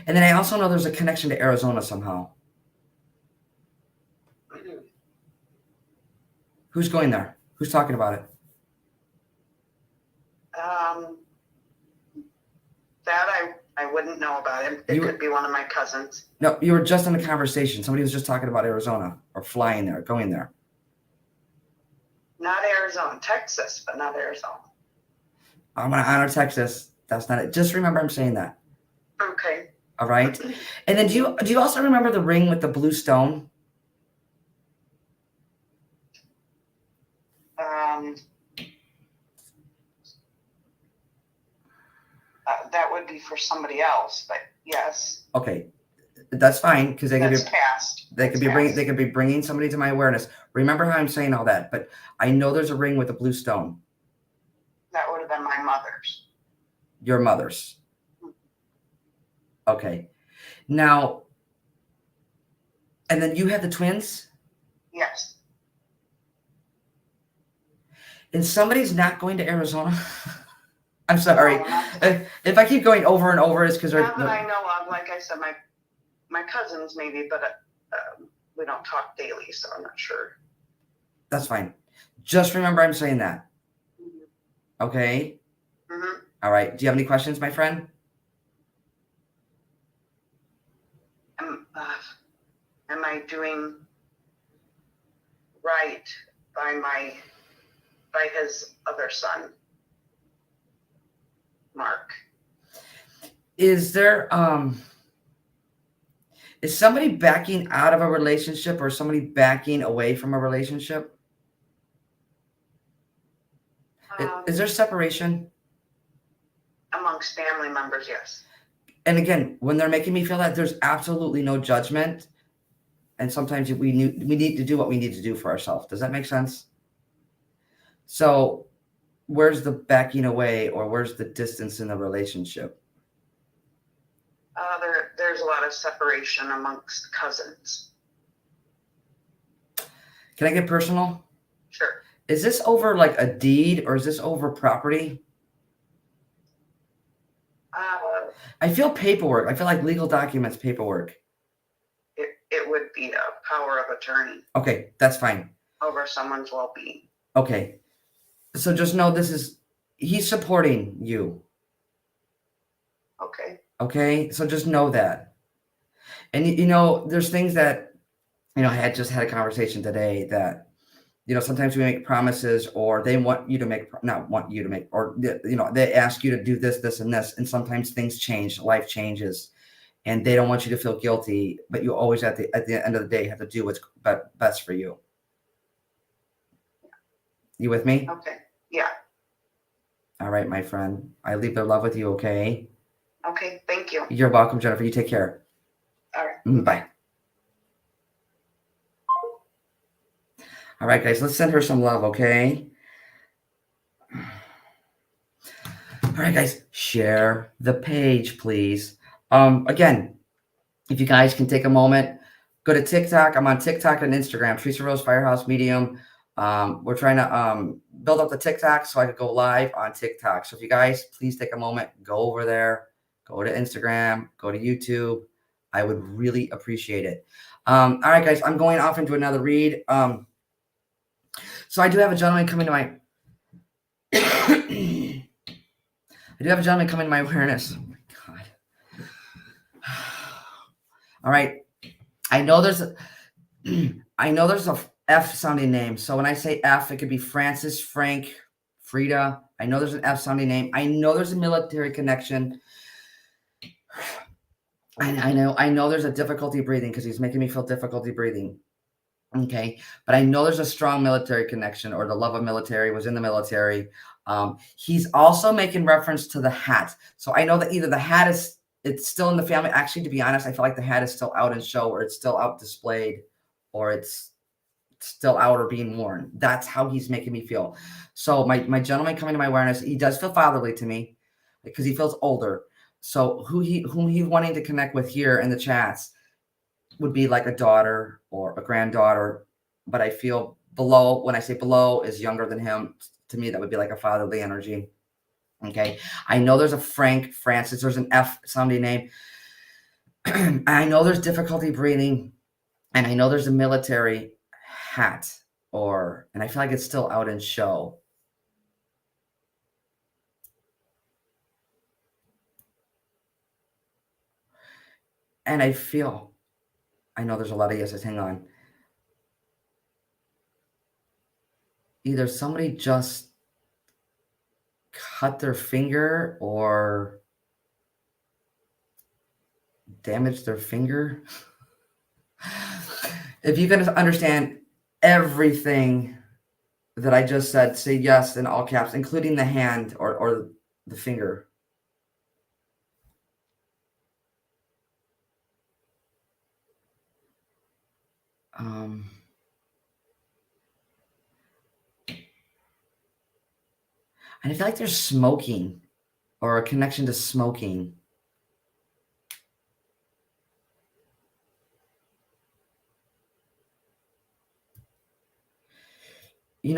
And then I also know there's a connection to Arizona somehow. Mm-hmm. Who's going there? Who's talking about it? That I wouldn't know about him. It could be one of my cousins. No, you were just in a conversation. Somebody was just talking about Arizona or flying there, going there. Not Arizona, Texas, but not Arizona. I'm going to honor Texas. That's not it. Just remember I'm saying that. Okay. All right. And then do you also remember the ring with the blue stone? That would be for somebody else, but yes. Okay, that's fine because they could be passed. They could be bringing somebody to my awareness. Remember how I'm saying all that, but I know there's a ring with a blue stone. That would have been my mother's. Your mother's. Okay. Now, and then you have the twins? Yes. And somebody's not going to Arizona. I'm sorry. No, not, If I keep going over and over, it's because not that I know of. Like I said, my cousins maybe, but we don't talk daily, so I'm not sure. That's fine. Just remember I'm saying that. Okay? Mm-hmm. All right. Do you have any questions, my friend? Am I doing right by his other son, Mark? Is there is somebody backing out of a relationship or somebody backing away from a relationship? Is there separation? Amongst family members, yes. And again, when they're making me feel that, there's absolutely no judgment. And sometimes we need to do what we need to do for ourselves. Does that make sense? So where's the backing away or where's the distance in the relationship? There's a lot of separation amongst cousins. Can I get personal? Sure. Is this over like a deed or is this over property? I feel paperwork. I feel like legal documents paperwork. It would be a power of attorney. Okay, that's fine. Over someone's well-being. Okay. So just know he's supporting you. Okay. Okay. So just know that. And there's things that, I had just had a conversation today that, sometimes we make promises or they want you to make, not want you to make, or, they ask you to do this, this, and this. And sometimes things change, life changes, and they don't want you to feel guilty, but you always at the end of the day have to do what's best for you. You with me? Okay. Yeah. All right, my friend. I leave their love with you, okay? Okay. Thank you. You're welcome, Jennifer. You take care. All right. Bye. All right, guys. Let's send her some love, okay? All right, guys. Share the page, please. Again, if you guys can take a moment, go to TikTok. I'm on TikTok and Instagram. Teresa Rose Firehouse Medium. We're trying to build up the TikTok so I could go live on TikTok. So if you guys please take a moment, go over there, go to Instagram, go to YouTube. I would really appreciate it. All right, guys, I'm going off into another read. So I do have a gentleman coming to my awareness. Oh my God. All right. I know there's a F sounding name. So when I say F, it could be Francis, Frank, Frida. I know there's an F sounding name. I know there's a military connection. I know there's a difficulty breathing because he's making me feel difficulty breathing. Okay. But I know there's a strong military connection or the love of military, was in the military. He's also making reference to the hat. So I know that either the hat it's still in the family. Actually, to be honest, I feel like the hat is still out in show or it's still out displayed or it's still out or being worn. That's how he's making me feel. So my gentleman coming to my awareness, he does feel fatherly to me because he feels older. So whom he's wanting to connect with here in the chats would be like a daughter or a granddaughter. But I feel below, when I say below, is younger than him. To me, that would be like a fatherly energy. Okay. I know there's a Francis, there's an F sounding name. I know there's difficulty breathing. And I know there's a military hat and I feel like it's still out in show. And I know there's a lot of yeses. Hang on. Either somebody just cut their finger or damaged their finger. If you can understand everything that I just said, say yes in all caps, including the hand or the finger. And I feel like there's smoking or a connection to smoking.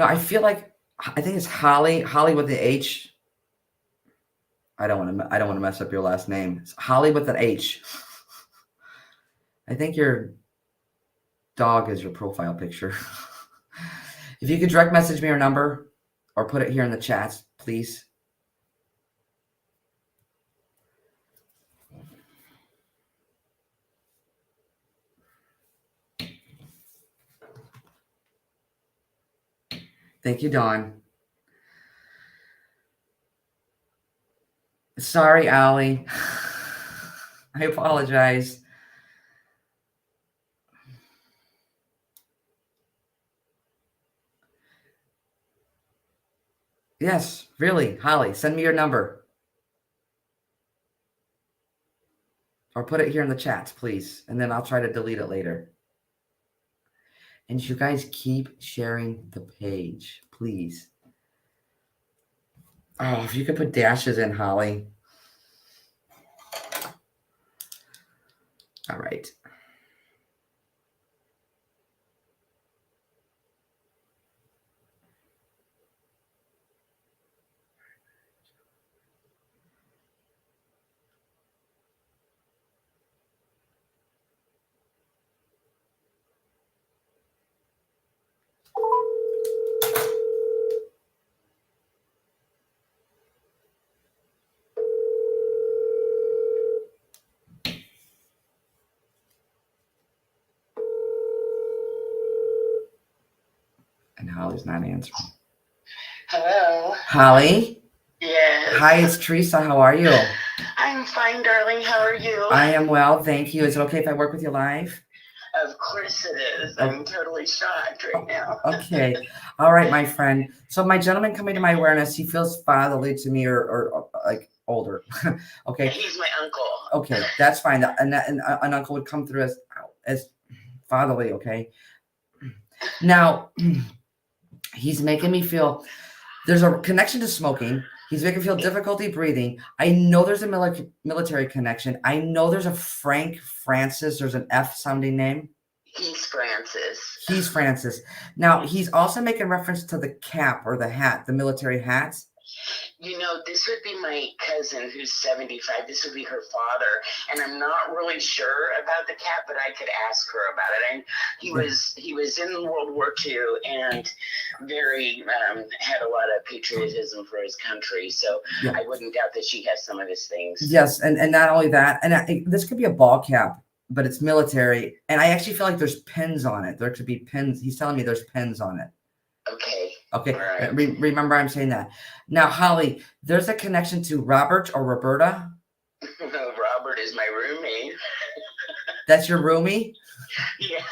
I feel like I think it's Holly with the H. I don't want to mess up your last name. It's Holly with an H. I think your dog is your profile picture. If you could direct message me your number or put it here in the chats, please. Thank you, Dawn. Sorry, Allie. I apologize. Yes, really, Holly, send me your number. Or put it here in the chats, please. And then I'll try to delete it later. And you guys keep sharing the page, please. Oh, if you could put dashes in, Holly. All right. And Holly's not answering. Hello. Holly? Yes. Hi, it's Teresa. How are you? I'm fine, darling. How are you? I am well, thank you. Is it okay if I work with you live? Of course it is. I'm totally shocked right now. Okay. All right, my friend. So my gentleman coming to my awareness, he feels fatherly to me or like older. Okay. He's my uncle. Okay, that's fine. And an uncle would come through as fatherly, okay? Now, he's making me feel there's a connection to smoking. He's making me feel difficulty breathing. I know there's a military connection. I know there's a Francis. There's an F sounding name. He's Francis. He's Francis. Now, he's also making reference to the cap or the hat, the military hats. You know, this would be my cousin who's 75. This would be her father. And I'm not really sure about the cap, but I could ask her about it. And he was in World War II and very had a lot of patriotism for his country. So yeah. I wouldn't doubt that she has some of his things. Yes, and not only that, and this could be a ball cap, but it's military. And I actually feel like there's pins on it. There could be pins. He's telling me there's pins on it. Okay. Okay. Right. Remember, I'm saying that. Now, Holly, there's a connection to Robert or Roberta. Robert is my roommate. That's your roomie? Yeah.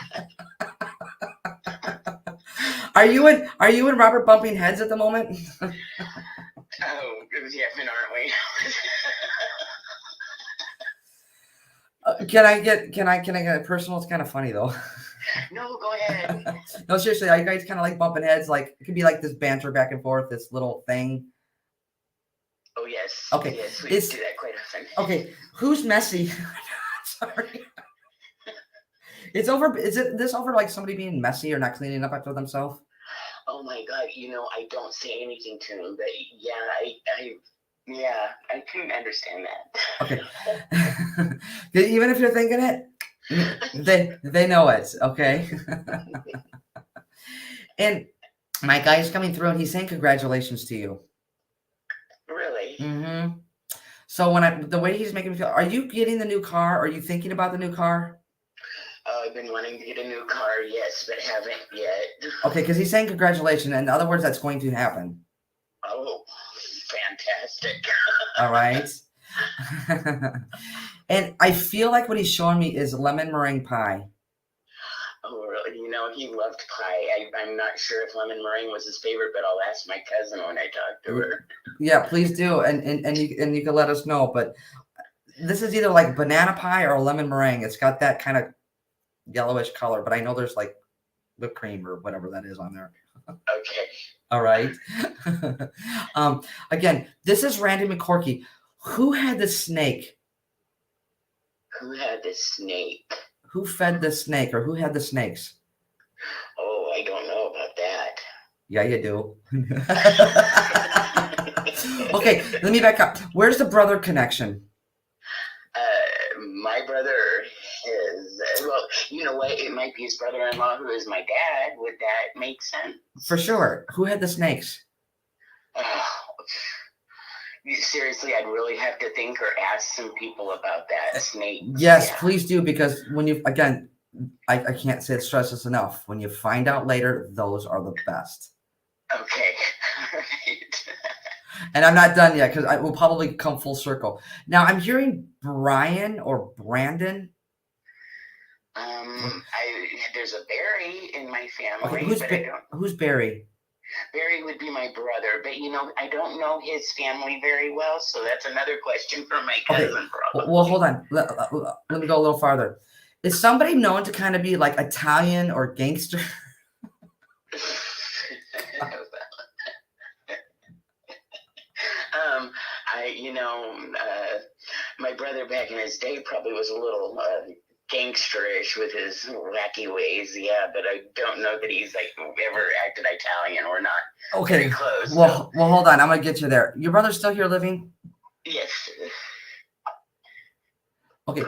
Are you and Robert bumping heads at the moment? Oh, yeah, aren't we? Can I get personal? It's kind of funny though. No, go ahead. No, seriously, are you guys kind of like bumping heads? Like it could be like this banter back and forth, this little thing. Oh yes. Okay. Yes, we do that quite often. Okay. Who's messy? Sorry. It's over. Is this over like somebody being messy or not cleaning up after themselves? Oh my God! You know, I don't say anything to him, but I couldn't understand that. Okay. Even if you're thinking it, they know it. Okay. And my guy is coming through, and he's saying congratulations to you. Really? Mm-hmm. So the way he's making me feel, are you getting the new car? Are you thinking about the new car? I've been wanting to get a new car, yes, but haven't yet. Okay, because he's saying congratulations. In other words, that's going to happen. Oh, fantastic. All right. And I feel like what he's showing me is lemon meringue pie. Oh, really? You know, he loved pie. I'm not sure if lemon meringue was his favorite, but I'll ask my cousin when I talk to her. Yeah, please do. And you can let us know. But this is either like banana pie or lemon meringue. It's got that kind of yellowish color, but I know there's like whipped cream or whatever that is on there. Okay. All right. Again, this is Randy McCorkey. Who had the snake? Who had the snake? Who fed the snake or who had the snakes? Oh, I don't know about that. Yeah, you do. Okay, let me back up. Where's the brother connection? My brother is, well, you know what? It might be his brother-in-law who is my dad. Would that make sense? For sure. Who had the snakes? Seriously, I'd really have to think or ask some people about that. Snakes. Yes, Yeah. please do, because when you, again, I can't say stress this enough. When you find out later, those are the best. Okay. All right. And I'm not done yet, because I will probably come full circle. Now I'm hearing Brian or Brandon. There's a Barry in my family, Okay, but I don't. who's Barry? Barry would be my brother, but I don't know his family very well, so that's another question for my cousin. Okay. Probably. Well, hold on. Let me go a little farther. Is somebody known to kind of be like Italian or gangster? My brother back in his day probably was a little gangsterish with his wacky ways, yeah, but I don't know that he's like ever acted Italian or not. Okay. Very close. Well, hold on. I'm gonna get you there. Your brother's still here living? Yes. Okay.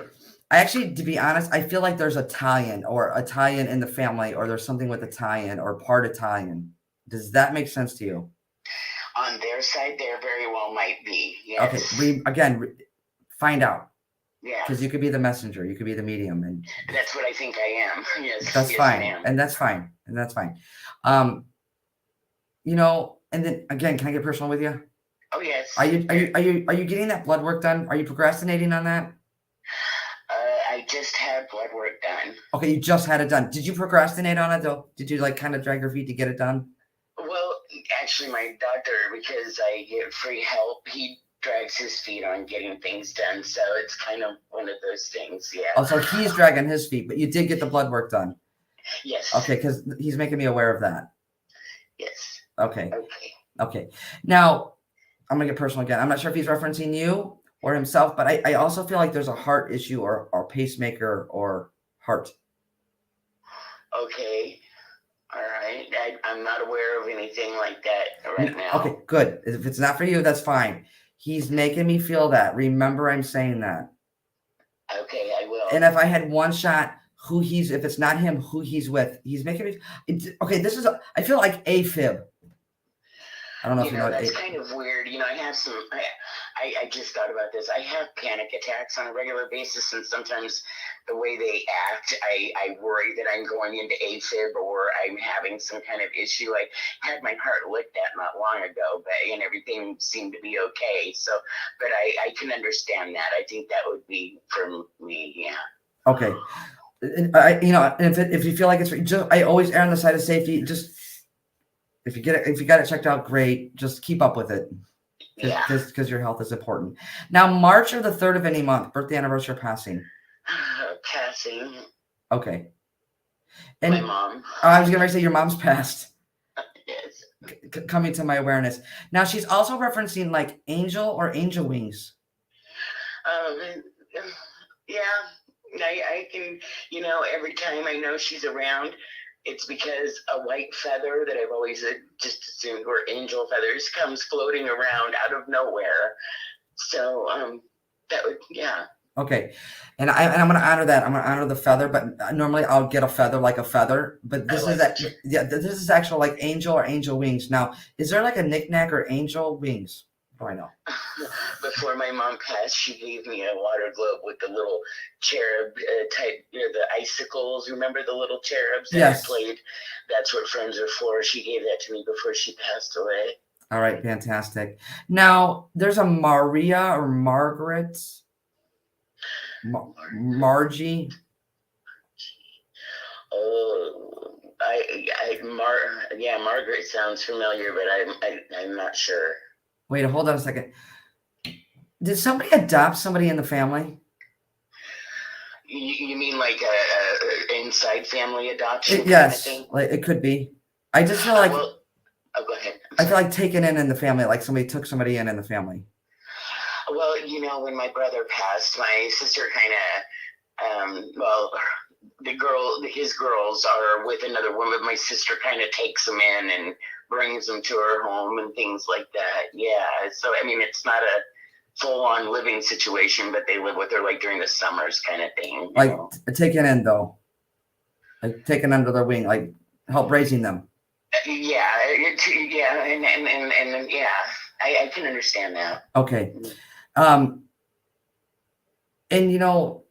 I actually, to be honest, I feel like there's Italian in the family, or there's something with Italian or part Italian. Does that make sense to you? On their side, there very well might be. Yes. Okay. Find out. Yeah. Because you could be the messenger, you could be the medium, and that's what I think I am. Yes. That's yes, fine, ma'am. and that's fine, and then again, can I get personal with you? Oh yes. Are you getting that blood work done? Are you procrastinating on that? I just had blood work done. Okay, you just had it done. Did you procrastinate on it though? Did you like kind of drag your feet to get it done? Well, actually, my doctor, because I get free help, he drags his feet on getting things done. So it's kind of one of those things. Yeah. Oh, so he's dragging his feet, but you did get the blood work done. Yes. Okay, because he's making me aware of that. Yes. Okay. Okay. Okay. Now, I'm gonna get personal again. I'm not sure if he's referencing you or himself, but I also feel like there's a heart issue or pacemaker or heart. Okay. All right. I'm not aware of anything like that right now. Okay, good. If it's not for you, that's fine. He's making me feel that. Remember, I'm saying that. Okay, I will. And if I had one shot, if it's not him, who he's with, he's making me. Okay, I feel like AFib. I don't know if you know. That's kind of weird. I have some. I just thought about this. I have panic attacks on a regular basis, and sometimes the way they act, I worry that I'm going into AFib or I'm having some kind of issue. I had my heart looked at not long ago, and everything seemed to be okay. So, but I can understand that. I think that would be for me. Yeah. Okay. If you feel like it's I always err on the side of safety. Just if you got it checked out, great. Just keep up with it. Yeah. Because your health is important. Now, March or the 3rd of any month, birthday, anniversary, or passing? Passing. Okay. And my mom. I was going to say your mom's passed. Yes. Coming to my awareness. Now, she's also referencing like angel or angel wings. Yeah. I can, every time I know she's around, it's because a white feather that I've always just assumed were angel feathers comes floating around out of nowhere. So that would, yeah. Okay, and I'm going to honor that. I'm going to honor the feather, but normally I'll get a feather like a feather. But this is actual like angel or angel wings. Now, is there like a knickknack or angel wings? Oh, I know. Before my mom passed, she gave me a water globe with the little cherub type, the icicles. Remember the little cherubs that Yes. I played? That's what friends are for. She gave that to me before she passed away. All right, fantastic. Now, there's a Maria or Margaret. Margie. Oh, Margaret sounds familiar, but I'm not sure. Wait, hold on a second. Did somebody adopt somebody in the family? You mean like a inside family adoption? Yes, kind of thing? like it could be. I just feel like go ahead. I feel like taken in the family, like somebody took somebody in the family. Well, when my brother passed, my sister kind of, his girls are with another woman. My sister kind of takes them in and brings them to her home and things like that. Yeah. So, I mean, it's not a full on living situation, but they live with her like during the summers kind of thing. Like taken in though, like taken under their wing, like help raising them. Yeah. Yeah. And yeah, I can understand that. Okay. And you know,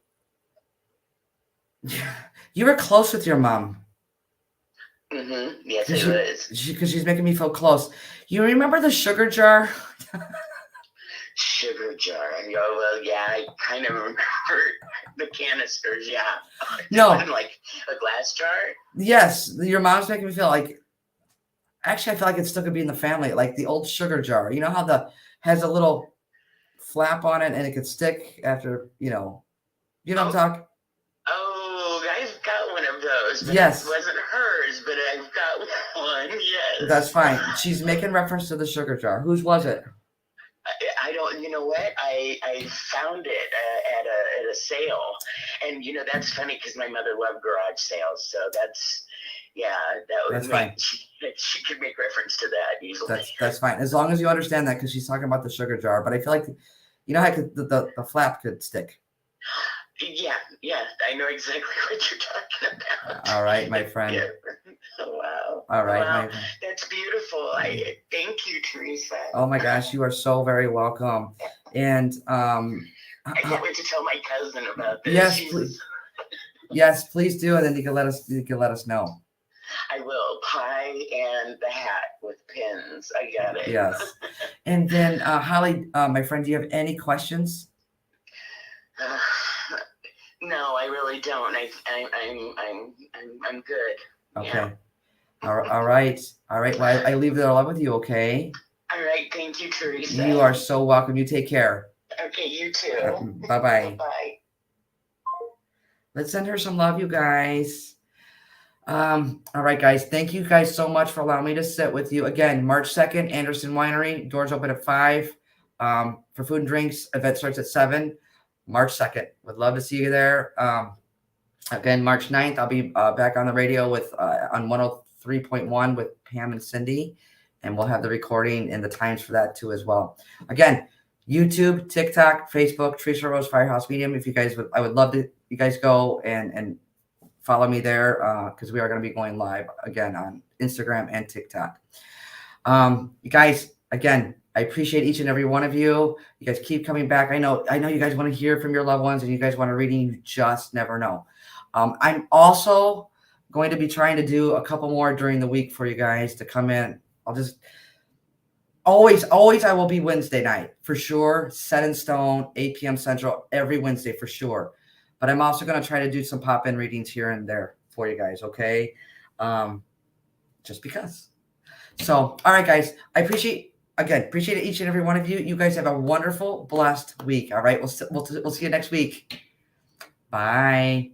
you were close with your mom. Mm-hmm. Yes, it was. Because she's making me feel close. You remember the sugar jar? Sugar jar. Oh, well, yeah, I kind of remember the canisters. Yeah. No. Like a glass jar? Yes. Your mom's making me feel like, actually, I feel like it still could be in the family, like the old sugar jar. You know how has a little flap on it and it could stick after, you know what I'm talking? Oh, I've got one of those. But yes. It wasn't hers, but I've got one. Yes. That's fine. She's making reference to the sugar jar. Whose was it? I don't, you know what? I found it at a sale. And, you know, that's funny because my mother loved garage sales. So that's, yeah, that's fine. She could make reference to that easily. That's fine. As long as you understand that, because she's talking about the sugar jar. But I feel like, you know how the flap could stick. Yeah, I know exactly what you're talking about. All right, my friend. Yeah. Wow. All right, wow. That's beautiful. Thank you, Teresa. Oh my gosh, you are so very welcome. And I can't wait to tell my cousin about this. Yes, please. Yes, please do, and then you can let us know. I will. Pie and the hat with pins. I got it. Yes. And then Holly, my friend, do you have any questions? No, I really don't. I'm good. Okay. Yeah. All right. Well, I leave it all up with you. Okay. All right. Thank you, Teresa. You are so welcome. You take care. Okay. You too. Bye-bye. Bye. Let's send her some love, you guys. All right, guys. Thank you guys so much for allowing me to sit with you. Again, March 2nd, Anderson Winery. Doors open at 5. For food and drinks, event starts at 7. March 2nd. Would love to see you there. Again, March 9th, I'll be back on the radio with on 103.1 with Pam and Cindy, and we'll have the recording and the times for that too as well. Again, YouTube, TikTok, Facebook, Teresa Rose Firehouse Medium. If you guys would, I would love to you guys go and follow me there because we are going to be going live again on Instagram and TikTok. You guys, again, I appreciate each and every one of you. You guys keep coming back. I know you guys want to hear from your loved ones and you guys want a reading. You just never know. I'm also going to be trying to do a couple more during the week for you guys to come in. I'll just always I will be Wednesday night for sure. Set in stone, 8 p.m. Central every Wednesday for sure. But I'm also going to try to do some pop-in readings here and there for you guys. Okay. Just because. So, all right, guys, I appreciate each and every one of you. You guys have a wonderful, blessed week. All right. We'll see you next week. Bye.